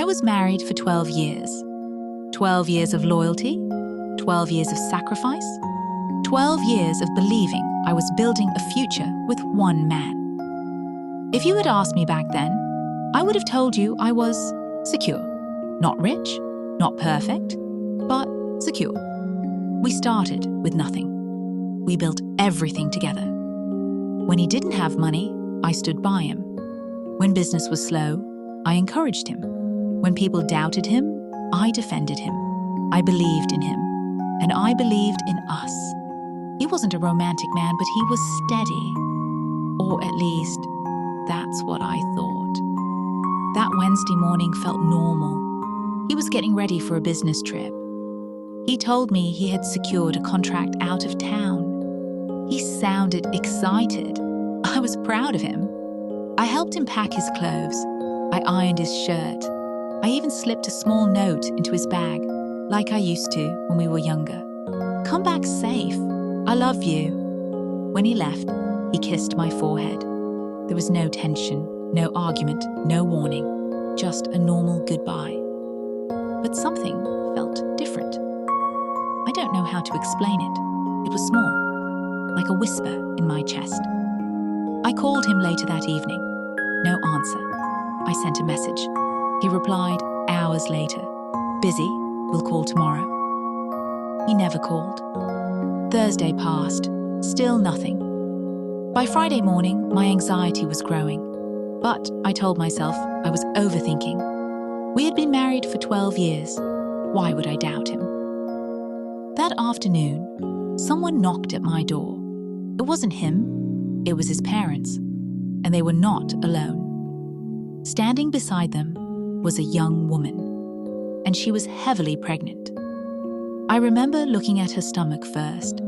was married for 12 years. 12 years of loyalty, 12 years of sacrifice, 12 years of believing I was building a future with one man. If you had asked me back then, I would have told you I was secure. Not rich, not perfect, but secure. We started with nothing. We built everything together. When he didn't have money, I stood by him. When business was slow, I encouraged him. When people doubted him, I defended him. I believed in him, and I believed in us. He wasn't a romantic man, but he was steady. Or at least, that's what I thought. That Wednesday morning felt normal. He was getting ready for a business trip. He told me he had secured a contract out of town. He sounded excited. I was proud of him. I helped him pack his clothes. I ironed his shirt. I even slipped a small note into his bag, like I used to when we were younger. "Come back safe. I love you." When he left, he kissed my forehead. There was no tension, no argument, no warning, just a normal goodbye. But something felt different. I don't know how to explain it. It was small, like a whisper in my chest. I called him later that evening. No answer. I sent a message. He replied hours later. "Busy, we'll call tomorrow." He never called. Thursday passed, still nothing. By Friday morning, my anxiety was growing. But I told myself I was overthinking. We had been married for 12 years. Why would I doubt him? That afternoon, someone knocked at my door. It wasn't him, it was his parents, and they were not alone. Standing beside them was a young woman, and she was heavily pregnant. I remember looking at her stomach first,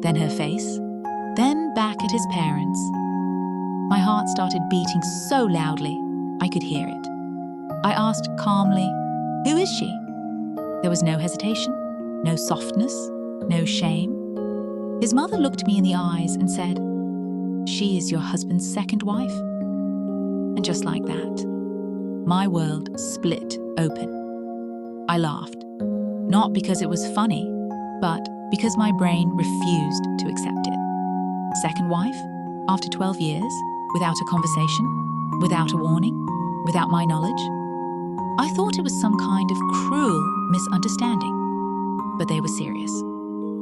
then her face, then back at his parents. My heart started beating so loudly I could hear it. I asked calmly, "Who is she?" There was no hesitation, no softness, no shame. His mother looked me in the eyes and said, "She is your husband's second wife." And just like that, my world split open. I laughed, not because it was funny, but because my brain refused to accept it. Second wife, after 12 years, without a conversation, without a warning, without my knowledge. I thought it was some kind of cruel misunderstanding, but they were serious.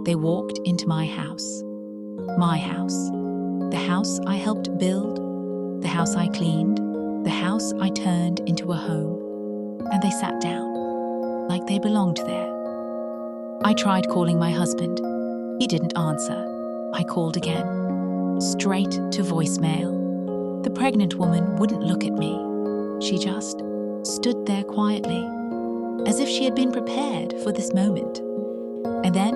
They walked into my house, the house I helped build, the house I cleaned, the house I turned into a home, and they sat down like they belonged there. I tried calling my husband. He didn't answer. I called again, straight to voicemail. The pregnant woman wouldn't look at me. She just stood there quietly, as if she had been prepared for this moment. And then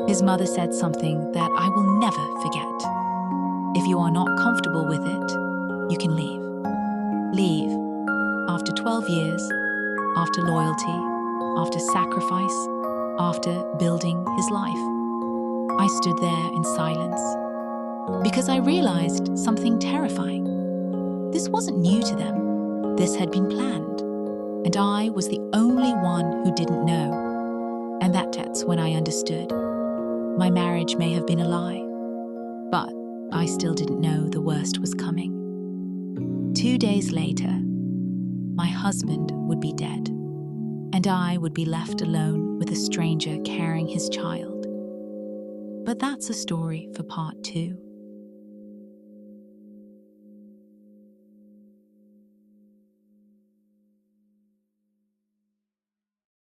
his mother said something that I will never forget. "If you are not comfortable with it, you can leave." Leave. After 12 years, after loyalty, after sacrifice, after building his life. I stood there in silence because I realized something terrifying. This wasn't new to them. This had been planned, and I was the only one who didn't know. And that's when I understood. My marriage may have been a lie, but I still didn't know the worst was coming. 2 days later, my husband would be dead, and I would be left alone with a stranger carrying his child. But that's a story for part 2.